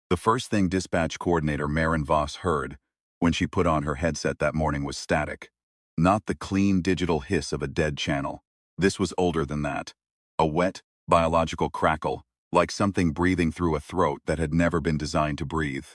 The first thing dispatch coordinator Maren Voss heard when she put on her headset that morning was static. Not the clean digital hiss of a dead channel. This was older than that. A wet, biological crackle, like something breathing through a throat that had never been designed to breathe.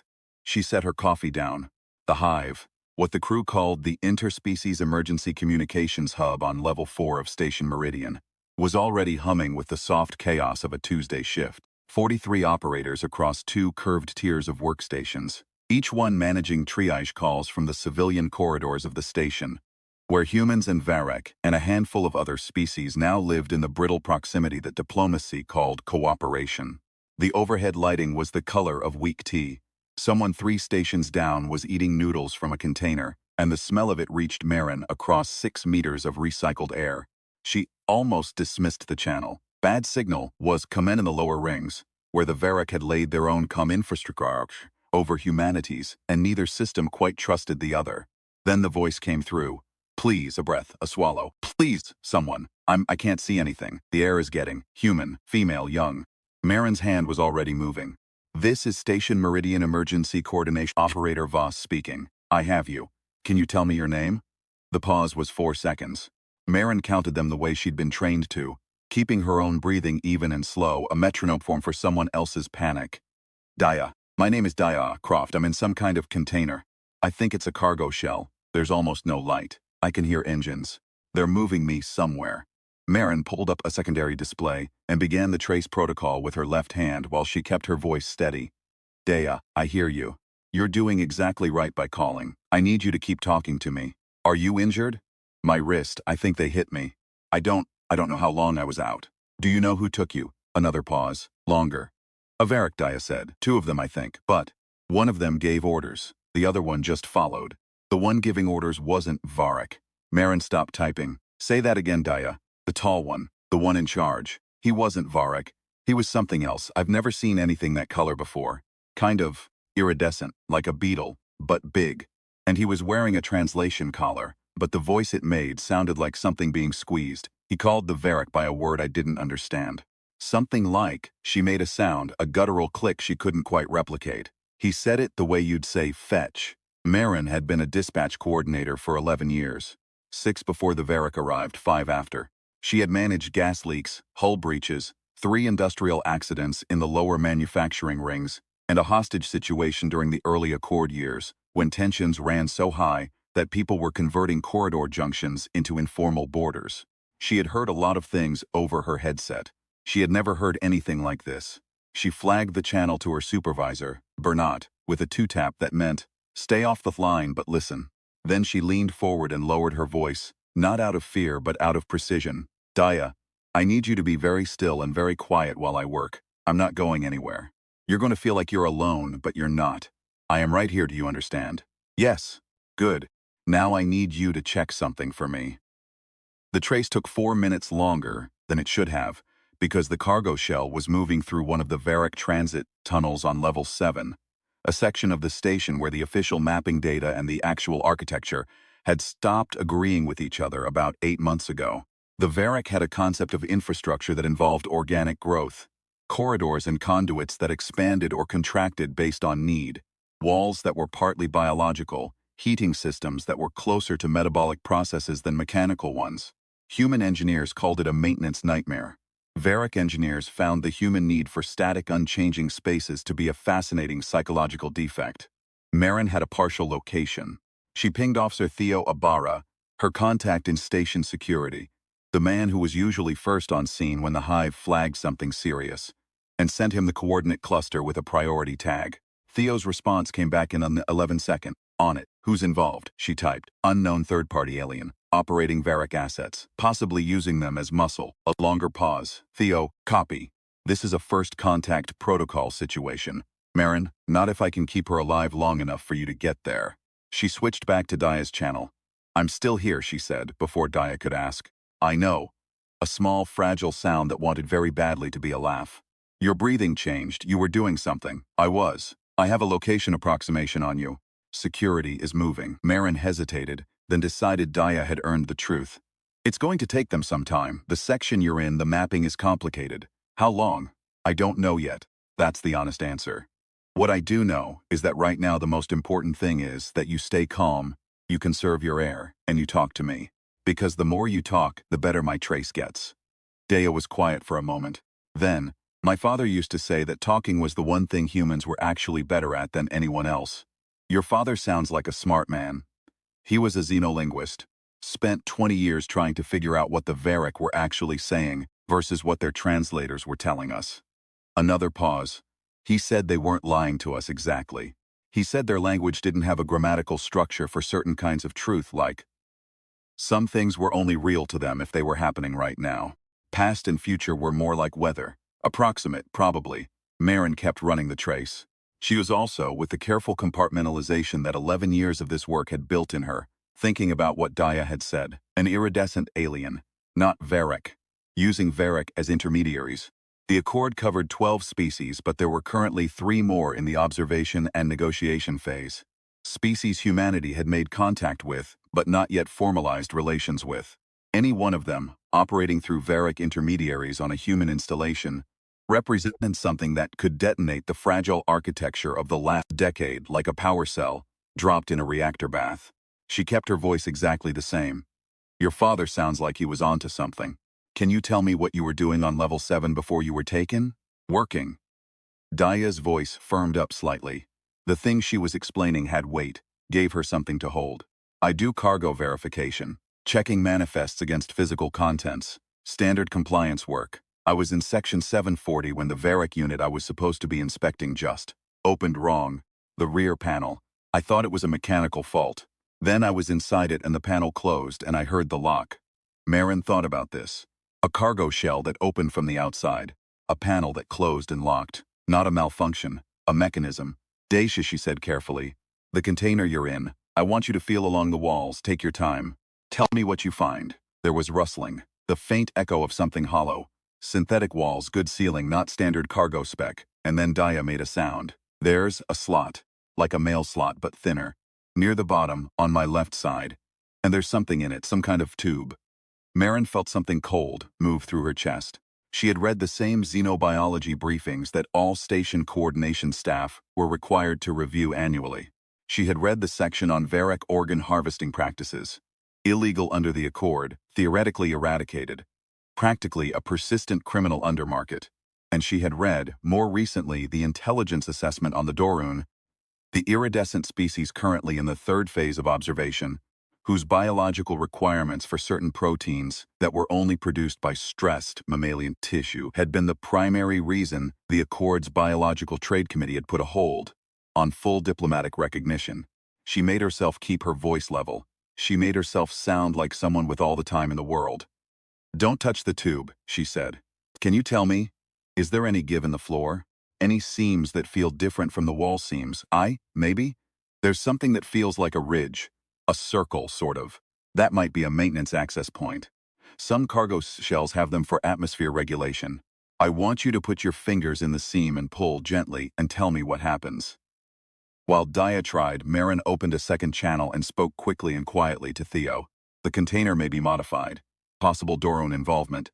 She set her coffee down. The hive, what the crew called the Interspecies Emergency Communications Hub on Level 4 of Station Meridian, was already humming with the soft chaos of a Tuesday shift. 43 operators across 2 curved tiers of workstations, each one managing triage calls from the civilian corridors of the station, where humans and Varek and a handful of other species now lived in the brittle proximity that diplomacy called cooperation. The overhead lighting was the color of weak tea. Someone 3 stations down was eating noodles from a container, and the smell of it reached Maren across 6 meters of recycled air. She almost dismissed the channel. Bad signal was come in the lower rings, where the Varek had laid their own infrastructure over humanity's, and neither system quite trusted the other. Then the voice came through. Please, a breath, a swallow. Please, someone. I can't see anything. The air is getting human, female, young. Maren's hand was already moving. This is Station Meridian Emergency Coordination Operator Voss speaking. I have you. Can you tell me your name? The pause was 4 seconds. Maren counted them the way she'd been trained to, keeping her own breathing even and slow, a metronome form for someone else's panic. Daya. My name is Daya Croft. I'm in some kind of container. I think it's a cargo shell. There's almost no light. I can hear engines. They're moving me somewhere. Maren pulled up a secondary display and began the trace protocol with her left hand while she kept her voice steady. Daya, I hear you. You're doing exactly right by calling. I need you to keep talking to me. Are you injured? My wrist, I think they hit me. I don't know how long I was out. Do you know who took you? Another pause. Longer. A Varek, Daya said. 2 of them, I think. But one of them gave orders. The other one just followed. The one giving orders wasn't Varek. Maren stopped typing. Say that again, Daya. The tall one. The one in charge. He wasn't Varek. He was something else. I've never seen anything that color before. Kind of iridescent, like a beetle, but big. And he was wearing a translation collar, but the voice it made sounded like something being squeezed. He called the Varek by a word I didn't understand. Something like, she made a sound, a guttural click she couldn't quite replicate. He said it the way you'd say fetch. Maren had been a dispatch coordinator for 11 years. 6 before the Varek arrived, 5 after. She had managed gas leaks, hull breaches, 3 industrial accidents in the lower manufacturing rings, and a hostage situation during the early Accord years, when tensions ran so high that people were converting corridor junctions into informal borders. She had heard a lot of things over her headset. She had never heard anything like this. She flagged the channel to her supervisor, Bernat, with a 2-tap that meant, stay off the line but listen. Then she leaned forward and lowered her voice, not out of fear but out of precision. Daya, I need you to be very still and very quiet while I work. I'm not going anywhere. You're going to feel like you're alone, but you're not. I am right here, do you understand? Yes. Good. Now I need you to check something for me. The trace took 4 minutes longer than it should have, because the cargo shell was moving through one of the Varek transit tunnels on level 7, a section of the station where the official mapping data and the actual architecture had stopped agreeing with each other about 8 months ago. The Varek had a concept of infrastructure that involved organic growth, corridors and conduits that expanded or contracted based on need, walls that were partly biological, heating systems that were closer to metabolic processes than mechanical ones. Human engineers called it a maintenance nightmare. Varek engineers found the human need for static, unchanging spaces to be a fascinating psychological defect. Maren had a partial location. She pinged Officer Theo Ibarra, her contact in station security, the man who was usually first on scene when the hive flagged something serious, and sent him the coordinate cluster with a priority tag. Theo's response came back in an 11-second. On it. Who's involved? She typed. Unknown third-party alien. Operating Varek assets. Possibly using them as muscle. A longer pause. Theo, copy. This is a first contact protocol situation. Maren, not if I can keep her alive long enough for you to get there. She switched back to Daya's channel. I'm still here, she said, before Daya could ask. I know. A small, fragile sound that wanted very badly to be a laugh. Your breathing changed. You were doing something. I was. I have a location approximation on you. Security is moving. Maren hesitated, then decided Daya had earned the truth. It's going to take them some time. The section you're in, the mapping is complicated. How long? I don't know yet. That's the honest answer. What I do know is that right now the most important thing is that you stay calm, you conserve your air, and you talk to me. Because the more you talk, the better my trace gets. Dea was quiet for a moment. Then, my father used to say that talking was the one thing humans were actually better at than anyone else. Your father sounds like a smart man. He was a xenolinguist. Spent 20 years trying to figure out what the Varric were actually saying versus what their translators were telling us. Another pause. He said they weren't lying to us exactly. He said their language didn't have a grammatical structure for certain kinds of truth, like some things were only real to them if they were happening right now. Past and future were more like weather. Approximate, probably. Marin kept running the trace. She was also, with the careful compartmentalization that 11 years of this work had built in her, thinking about what Daya had said. An iridescent alien. Not Varric. Using Varric as intermediaries. The Accord covered 12 species, but there were currently 3 more in the observation and negotiation phase. Species humanity had made contact with, but not yet formalized relations with. Any one of them, operating through Varric intermediaries on a human installation, represented something that could detonate the fragile architecture of the last decade like a power cell, dropped in a reactor bath. She kept her voice exactly the same. Your father sounds like he was onto something. Can you tell me what you were doing on level 7 before you were taken? Working. Daya's voice firmed up slightly. The thing she was explaining had weight, gave her something to hold. I do cargo verification, checking manifests against physical contents, standard compliance work. I was in section 740 when the Varric unit I was supposed to be inspecting just opened wrong. The rear panel. I thought it was a mechanical fault. Then I was inside it and the panel closed and I heard the lock. Marin thought about this. A cargo shell that opened from the outside. A panel that closed and locked. Not a malfunction. A mechanism. Daisha, she said carefully. The container you're in. I want you to feel along the walls. Take your time. Tell me what you find. There was rustling. The faint echo of something hollow. Synthetic walls, good ceiling, not standard cargo spec. And then Daya made a sound. There's a slot. Like a mail slot, but thinner. Near the bottom, on my left side. And there's something in it, some kind of tube. Marin felt something cold move through her chest. She had read the same xenobiology briefings that all station coordination staff were required to review annually. She had read the section on Varric organ harvesting practices. Illegal under the Accord, theoretically eradicated. Practically a persistent criminal undermarket. And she had read, more recently, the intelligence assessment on the Dorun, the iridescent species currently in the 3rd phase of observation, whose biological requirements for certain proteins that were only produced by stressed mammalian tissue had been the primary reason the Accord's Biological Trade Committee had put a hold on full diplomatic recognition. She made herself keep her voice level. She made herself sound like someone with all the time in the world. Don't touch the tube, she said. Can you tell me, is there any give in the floor? Any seams that feel different from the wall seams? Maybe? There's something that feels like a ridge. A circle, sort of. That might be a maintenance access point. Some cargo shells have them for atmosphere regulation. I want you to put your fingers in the seam and pull gently and tell me what happens. While Daya tried, Marin opened a second channel and spoke quickly and quietly to Theo. The container may be modified. Possible Dorun involvement.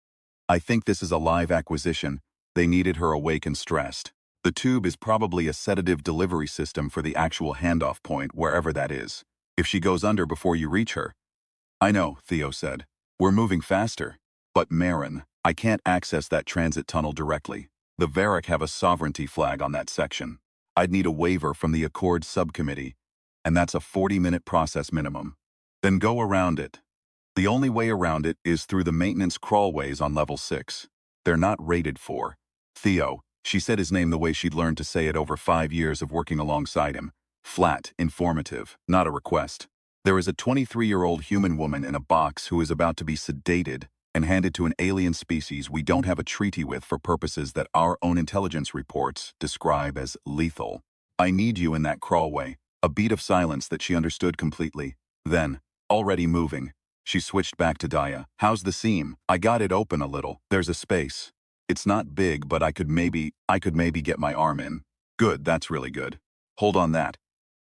I think this is a live acquisition. They needed her awake and stressed. The tube is probably a sedative delivery system for the actual handoff point, wherever that is. If she goes under before you reach her. I know, Theo said. We're moving faster. But Marin, I can't access that transit tunnel directly. The Varric have a sovereignty flag on that section. I'd need a waiver from the Accord subcommittee, and that's a 40-minute process minimum. Then go around it. The only way around it is through the maintenance crawlways on level 6. They're not rated for. Theo, she said his name the way she'd learned to say it over 5 years of working alongside him. Flat, informative, not a request. There is a 23-year-old human woman in a box who is about to be sedated and handed to an alien species we don't have a treaty with for purposes that our own intelligence reports describe as lethal. I need you in that crawlway. A beat of silence that she understood completely. Then, already moving, she switched back to Daya. How's the seam? I got it open a little. There's a space. It's not big, but I could maybe get my arm in. Good, that's really good. Hold on that.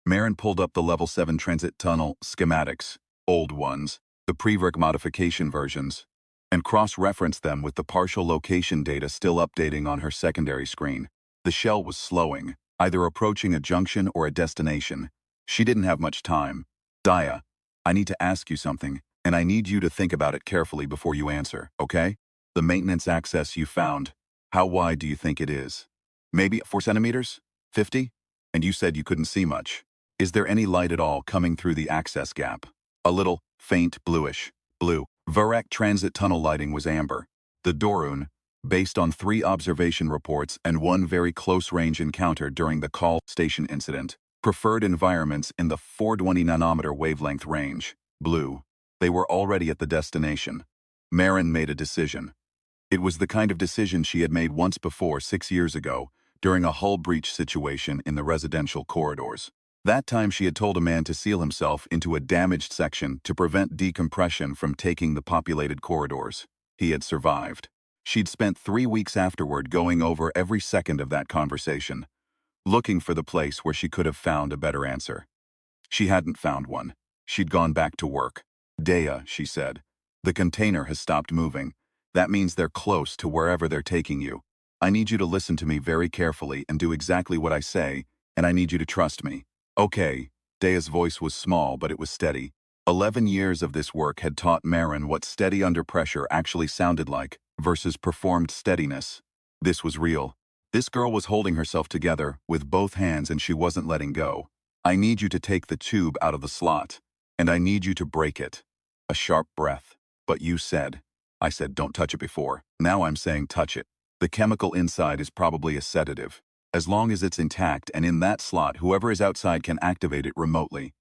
Marin pulled up the level 7 transit tunnel schematics, old ones, the pre-Varric modification versions, and cross-referenced them with the partial location data still updating on her secondary screen. The shell was slowing. either approaching a junction or a destination. She didn't have much time. Daya, I need to ask you something, and I need you to think about it carefully before you answer, okay? The maintenance access you found, how wide do you think it is? Maybe 4 centimeters? 50? And you said you couldn't see much. Is there any light at all coming through the access gap? A little, faint, bluish. Blue. Varek transit tunnel lighting was amber. The Dorun, based on 3 observation reports and 1 very close-range encounter during the call station incident, preferred environments in the 420 nanometer wavelength range. Blue. They were already at the destination. Marin made a decision. It was the kind of decision she had made once before 6 years ago, during a hull breach situation in the residential corridors. That time she had told a man to seal himself into a damaged section to prevent decompression from taking the populated corridors. He had survived. She'd spent 3 weeks afterward going over every second of that conversation, looking for the place where she could have found a better answer. She hadn't found one. She'd gone back to work. Daya, she said, the container has stopped moving. That means they're close to wherever they're taking you. I need you to listen to me very carefully and do exactly what I say, and I need you to trust me. Okay. Daya's voice was small, but it was steady. 11 years of this work had taught Marin what steady under pressure actually sounded like versus performed steadiness. This was real. This girl was holding herself together with both hands and she wasn't letting go. I need you to take the tube out of the slot, and I need you to break it. A sharp breath. But you said. I said don't touch it before. Now I'm saying touch it. The chemical inside is probably a sedative. As long as it's intact and in that slot, whoever is outside can activate it remotely.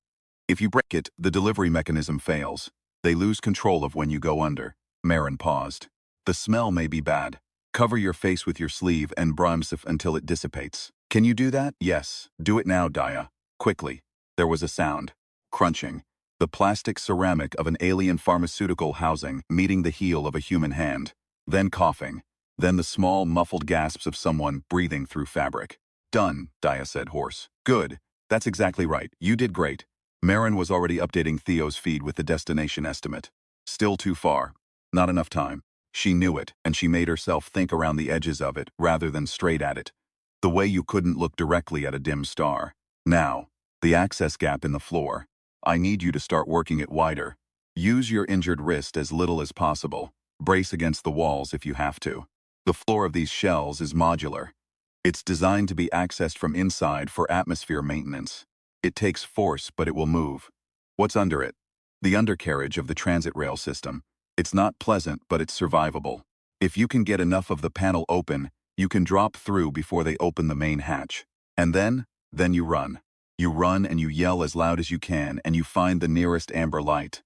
If you break it, the delivery mechanism fails. They lose control of when you go under. Marin paused. The smell may be bad. Cover your face with your sleeve and brimsif until it dissipates. Can you do that? Yes. Do it now, Daya. Quickly. There was a sound. Crunching. The plastic ceramic of an alien pharmaceutical housing meeting the heel of a human hand. Then coughing. Then the small, muffled gasps of someone breathing through fabric. Done, Daya said hoarse. Good. That's exactly right. You did great. Marin was already updating Theo's feed with the destination estimate. Still too far. Not enough time. She knew it, and she made herself think around the edges of it rather than straight at it. The way you couldn't look directly at a dim star. Now, the access gap in the floor. I need you to start working it wider. Use your injured wrist as little as possible. Brace against the walls if you have to. The floor of these shells is modular. It's designed to be accessed from inside for atmosphere maintenance. It takes force, but it will move. What's under it? The undercarriage of the transit rail system. It's not pleasant, but it's survivable. If you can get enough of the panel open, you can drop through before they open the main hatch. And then you run. You run and you yell as loud as you can, and you find the nearest amber light.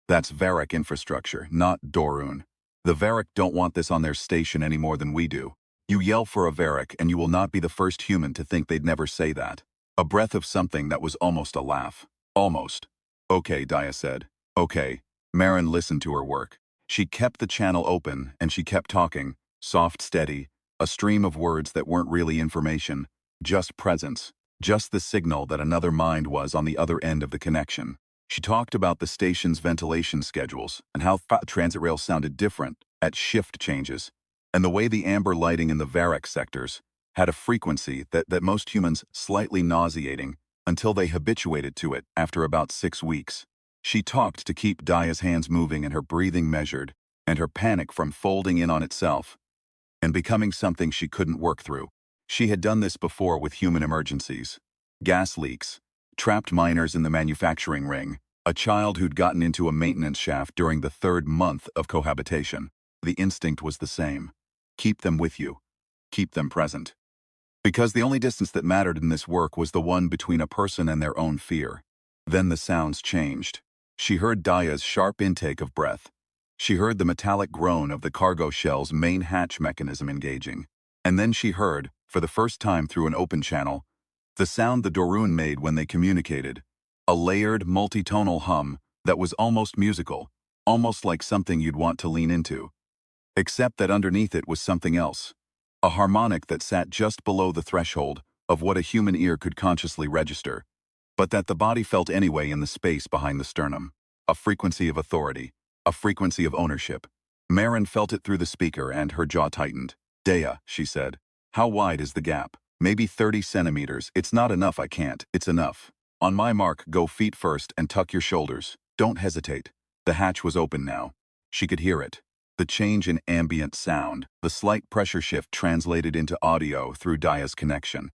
That's Varek infrastructure, not Dorun. The Varek don't want this on their station any more than we do. You yell for a Varek, and you will not be the first human to think they'd never say that. A breath of something that was almost a laugh. Almost. Okay, Daya said. Okay. Marin listened to her work. She kept the channel open, and she kept talking, soft, steady, a stream of words that weren't really information, just presence, just the signal that another mind was on the other end of the connection. She talked about the station's ventilation schedules and how transit rails sounded different at shift changes, and the way the amber lighting in the Varek sectors had a frequency that most humans slightly nauseating until they habituated to it after about 6 weeks. She talked to keep Daya's hands moving and her breathing measured, and her panic from folding in on itself and becoming something she couldn't work through. She had done this before with human emergencies. Gas leaks, trapped miners in the manufacturing ring, a child who'd gotten into a maintenance shaft during the 3rd month of cohabitation. The instinct was the same. Keep them with you. Keep them present. Because the only distance that mattered in this work was the one between a person and their own fear. Then the sounds changed. She heard Daya's sharp intake of breath. She heard the metallic groan of the cargo shell's main hatch mechanism engaging. And then she heard, for the first time through an open channel, the sound the Dorun made when they communicated. A layered, multitonal hum that was almost musical, almost like something you'd want to lean into. Except that underneath it was something else. A harmonic that sat just below the threshold of what a human ear could consciously register, but that the body felt anyway in the space behind the sternum. A frequency of authority, a frequency of ownership. Marin felt it through the speaker and her jaw tightened. Daya, she said, how wide is the gap? Maybe 30 centimeters. It's not enough, I can't. It's enough. On my mark, go feet first and tuck your shoulders. Don't hesitate. The hatch was open now. She could hear it. The change in ambient sound, the slight pressure shift translated into audio through Daya's connection.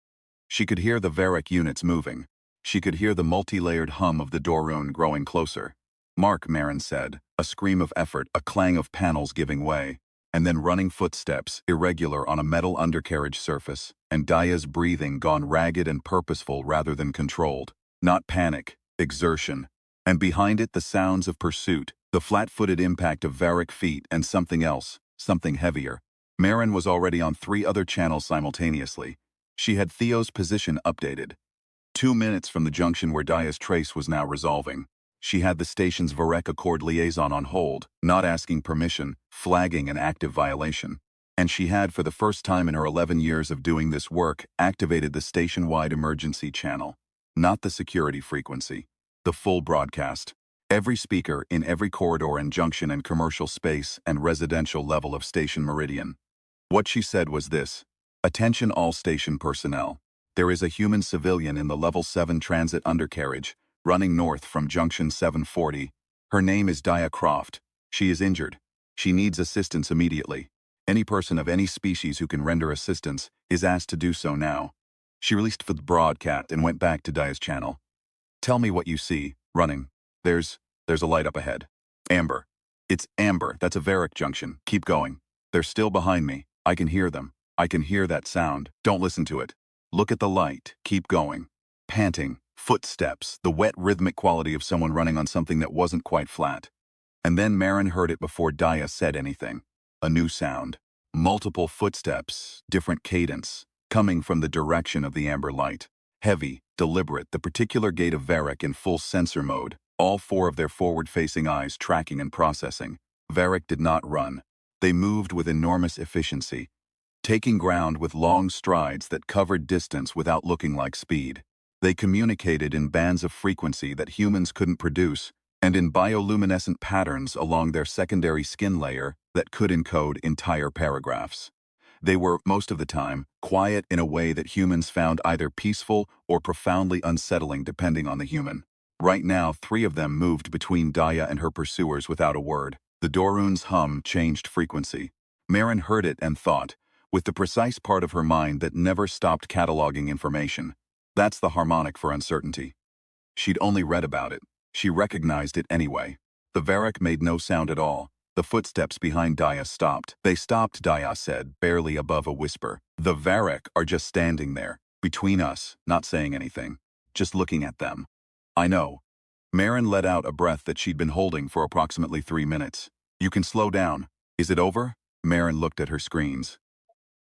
She could hear the Varric units moving. She could hear the multi-layered hum of the Dorun growing closer. Mark, Marin said, a scream of effort, a clang of panels giving way, and then running footsteps, irregular on a metal undercarriage surface, and Daya's breathing gone ragged and purposeful rather than controlled. Not panic, exertion. And behind it the sounds of pursuit, the flat-footed impact of Varric feet and something else, something heavier. Marin was already on 3 other channels simultaneously. She had Theo's position updated. 2 minutes from the junction where Daya's trace was now resolving. She had the station's Varec Accord liaison on hold, not asking permission, flagging an active violation. And she had, for the first time in her 11 years of doing this work, activated the station-wide emergency channel. Not the security frequency. The full broadcast. Every speaker in every corridor and junction and commercial space and residential level of Station Meridian. What she said was this: attention all station personnel. There is a human civilian in the Level 7 transit undercarriage, running north from Junction 740. Her name is Daya Croft. She is injured. She needs assistance immediately. Any person of any species who can render assistance is asked to do so now. She released the broadcast and went back to Daya's channel. Tell me what you see, running. There's a light up ahead. Amber. It's amber. That's a Varric junction. Keep going. They're still behind me. I can hear them. I can hear that sound. Don't listen to it. Look at the light. Keep going. Panting. Footsteps. The wet rhythmic quality of someone running on something that wasn't quite flat. And then Marin heard it before Daya said anything. A new sound. Multiple footsteps. Different cadence. Coming from the direction of the amber light. Heavy, deliberate, the particular gait of Varric in full sensor mode, all 4 of their forward-facing eyes tracking and processing. Varric did not run. They moved with enormous efficiency, taking ground with long strides that covered distance without looking like speed. They communicated in bands of frequency that humans couldn't produce, and in bioluminescent patterns along their secondary skin layer that could encode entire paragraphs. They were, most of the time, quiet in a way that humans found either peaceful or profoundly unsettling depending on the human. Right now, 3 of them moved between Daya and her pursuers without a word. The Dorun's hum changed frequency. Marin heard it and thought, with the precise part of her mind that never stopped cataloging information. That's the harmonic for uncertainty. She'd only read about it. She recognized it anyway. The Varric made no sound at all. The footsteps behind Daya stopped. They stopped, Daya said, barely above a whisper. The Varric are just standing there, between us, not saying anything. Just looking at them. I know. Marin let out a breath that she'd been holding for approximately 3 minutes. You can slow down. Is it over? Marin looked at her screens.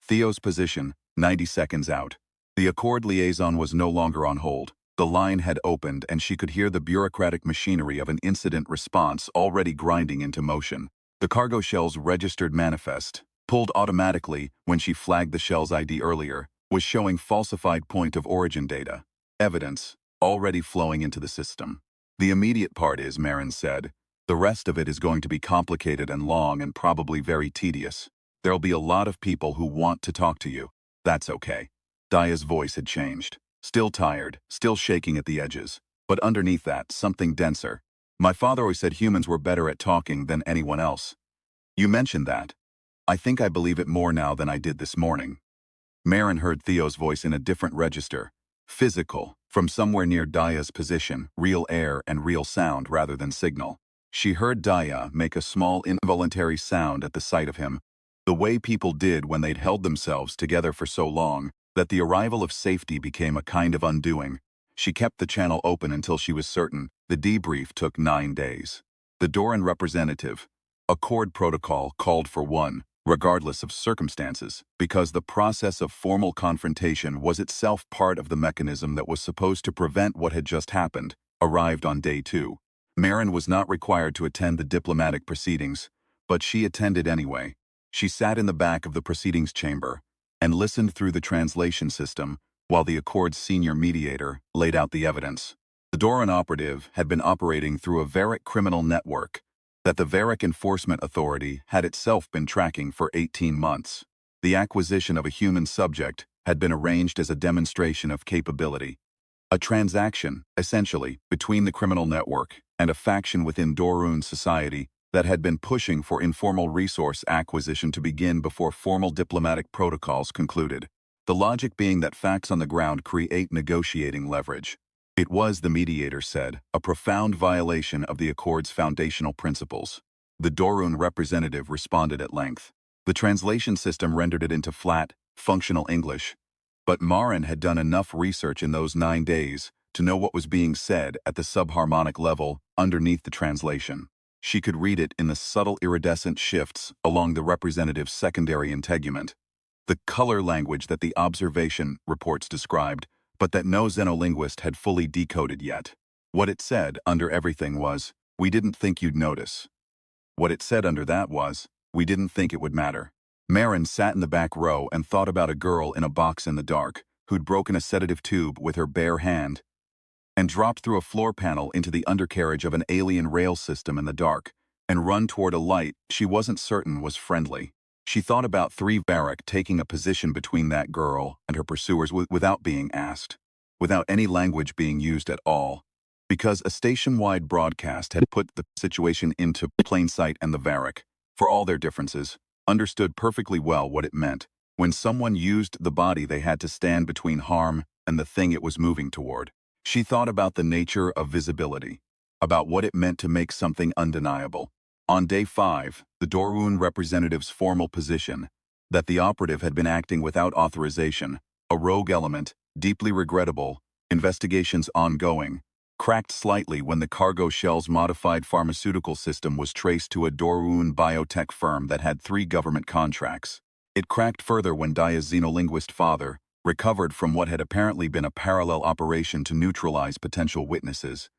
Theo's position, 90 seconds out. The Accord liaison was no longer on hold. The line had opened and she could hear the bureaucratic machinery of an incident response already grinding into motion. The cargo shell's registered manifest, pulled automatically when she flagged the shell's ID earlier, was showing falsified point of origin data. Evidence, already flowing into the system. The immediate part is, Marin said, the rest of it is going to be complicated and long and probably very tedious. There'll be a lot of people who want to talk to you. That's okay. Daya's voice had changed. Still tired, still shaking at the edges. But underneath that, something denser. My father always said humans were better at talking than anyone else. You mentioned that. I think I believe it more now than I did this morning. Marin heard Theo's voice in a different register. Physical, from somewhere near Daya's position, real air and real sound rather than signal. She heard Daya make a small involuntary sound at the sight of him, the way people did when they'd held themselves together for so long that the arrival of safety became a kind of undoing. She kept the channel open until she was certain. The debrief took 9 days. The Doran representative, Accord protocol called for one, regardless of circumstances, because the process of formal confrontation was itself part of the mechanism that was supposed to prevent what had just happened, arrived on day 2. Marin was not required to attend the diplomatic proceedings, but she attended anyway. She sat in the back of the proceedings chamber and listened through the translation system while the Accord's senior mediator laid out the evidence. The Doran operative had been operating through a Varric criminal network that the Varric Enforcement Authority had itself been tracking for 18 months. The acquisition of a human subject had been arranged as a demonstration of capability. A transaction, essentially, between the criminal network and a faction within Dorun society that had been pushing for informal resource acquisition to begin before formal diplomatic protocols concluded. The logic being that facts on the ground create negotiating leverage. It was, the mediator said, a profound violation of the Accord's foundational principles. The Dorun representative responded at length. The translation system rendered it into flat, functional English. But Marin had done enough research in those 9 days to know what was being said at the subharmonic level underneath the translation. She could read it in the subtle iridescent shifts along the representative's secondary integument, the color language that the observation reports described, but that no xenolinguist had fully decoded yet. What it said under everything was, "We didn't think you'd notice." What it said under that was, "We didn't think it would matter." Marin sat in the back row and thought about a girl in a box in the dark, who'd broken a sedative tube with her bare hand and dropped through a floor panel into the undercarriage of an alien rail system in the dark, and run toward a light she wasn't certain was friendly. She thought about 3 Varric taking a position between that girl and her pursuers without being asked, without any language being used at all, because a station-wide broadcast had put the situation into plain sight, and the Varric, for all their differences, understood perfectly well what it meant. When someone used the body, they had to stand between harm and the thing it was moving toward. She thought about the nature of visibility, about what it meant to make something undeniable. On day 5, the Dorun representative's formal position, that the operative had been acting without authorization, a rogue element, deeply regrettable, investigations ongoing, cracked slightly when the cargo shell's modified pharmaceutical system was traced to a Dorun biotech firm that had 3 government contracts. It cracked further when Daya's xenolinguist father recovered from what had apparently been a parallel operation to neutralize potential witnesses,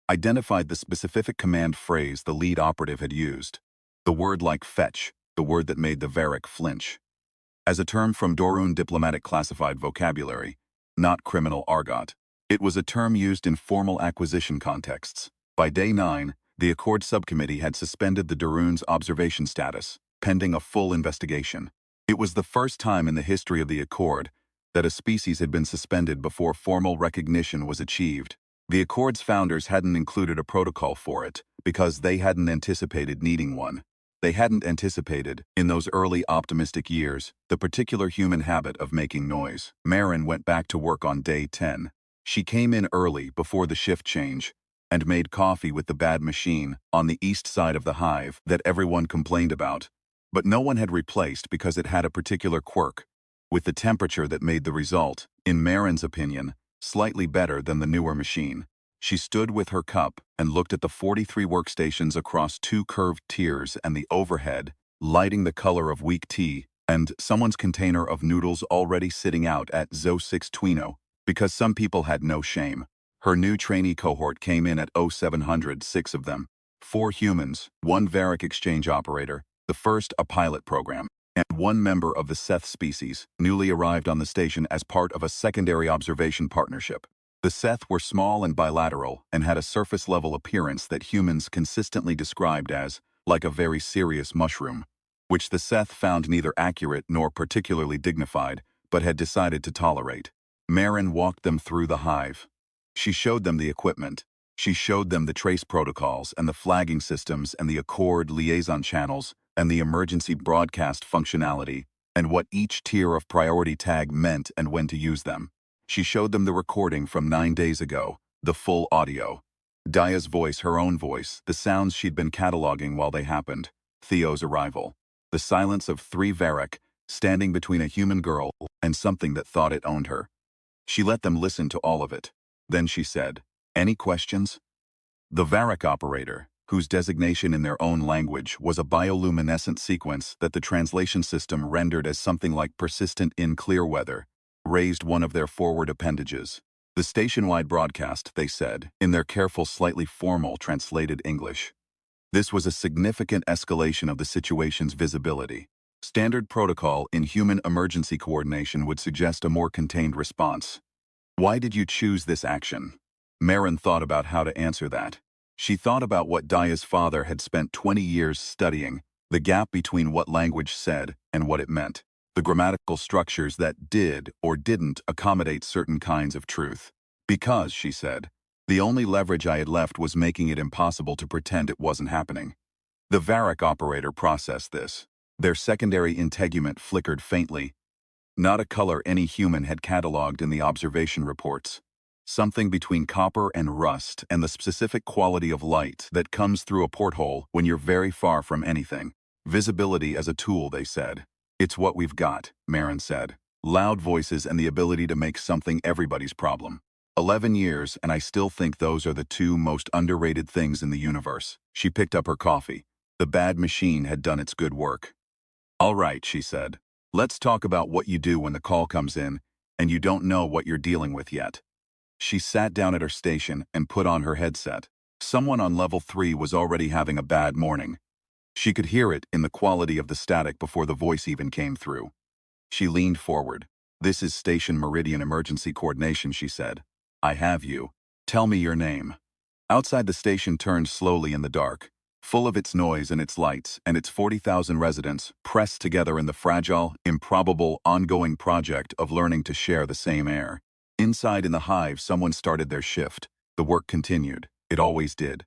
identified the specific command phrase the lead operative had used, the word like fetch, the word that made the Varric flinch, as a term from Dorun diplomatic classified vocabulary, not criminal argot. It was a term used in formal acquisition contexts. By day 9, the Accord subcommittee had suspended the Dorun's observation status, pending a full investigation. It was the first time in the history of the Accord that a species had been suspended before formal recognition was achieved. The Accord's founders hadn't included a protocol for it, because they hadn't anticipated needing one. They hadn't anticipated, in those early optimistic years, the particular human habit of making noise. Marin went back to work on day 10. She came in early before the shift change and made coffee with the bad machine on the east side of the hive that everyone complained about, but no one had replaced because it had a particular quirk, with the temperature that made the result, in Marin's opinion, slightly better than the newer machine. She stood with her cup and looked at the 43 workstations across 2 curved tiers and the overhead, lighting the color of weak tea, and someone's container of noodles already sitting out at Zo6 Twino, because some people had no shame. Her new trainee cohort came in at 0700, 6 of them. 4 humans, 1 Varric exchange operator, the first a pilot program, and 1 member of the Seth species, newly arrived on the station as part of a secondary observation partnership. The Seth were small and bilateral and had a surface-level appearance that humans consistently described as, like a very serious mushroom, which the Seth found neither accurate nor particularly dignified, but had decided to tolerate. Marin walked them through the hive. She showed them the equipment. She showed them the trace protocols and the flagging systems and the Accord liaison channels and the emergency broadcast functionality and what each tier of priority tag meant and when to use them. She showed them the recording from 9 days ago, the full audio. Daya's voice, her own voice, the sounds she'd been cataloging while they happened. Theo's arrival. The silence of 3 Varric, standing between a human girl and something that thought it owned her. She let them listen to all of it. Then she said, "Any questions?" The Varric operator, whose designation in their own language was a bioluminescent sequence that the translation system rendered as something like persistent in clear weather, raised one of their forward appendages. The station-wide broadcast, they said, in their careful, slightly formal translated English. This was a significant escalation of the situation's visibility. Standard protocol in human emergency coordination would suggest a more contained response. Why did you choose this action? Marin thought about how to answer that. She thought about what Daya's father had spent 20 years studying, the gap between what language said and what it meant. the grammatical structures that did or didn't accommodate certain kinds of truth. Because, she said, the only leverage I had left was making it impossible to pretend it wasn't happening. The Varrock operator processed this. Their secondary integument flickered faintly, not a color any human had catalogued in the observation reports. Something between copper and rust and the specific quality of light that comes through a porthole when you're very far from anything. Visibility as a tool, they said. It's what we've got, Marin said. Loud voices and the ability to make something everybody's problem. 11 years, and I still think those are the two most underrated things in the universe. She picked up her coffee. The bad machine had done its good work. All right, she said. Let's talk about what you do when the call comes in and you don't know what you're dealing with yet. She sat down at her station and put on her headset. Someone on level 3 was already having a bad morning. She could hear it in the quality of the static before the voice even came through. She leaned forward. This is Station Meridian Emergency Coordination, she said. I have you. Tell me your name. Outside the station turned slowly in the dark, full of its noise and its lights and its 40,000 residents pressed together in the fragile, improbable, ongoing project of learning to share the same air. Inside in the hive, someone started their shift. The work continued. It always did.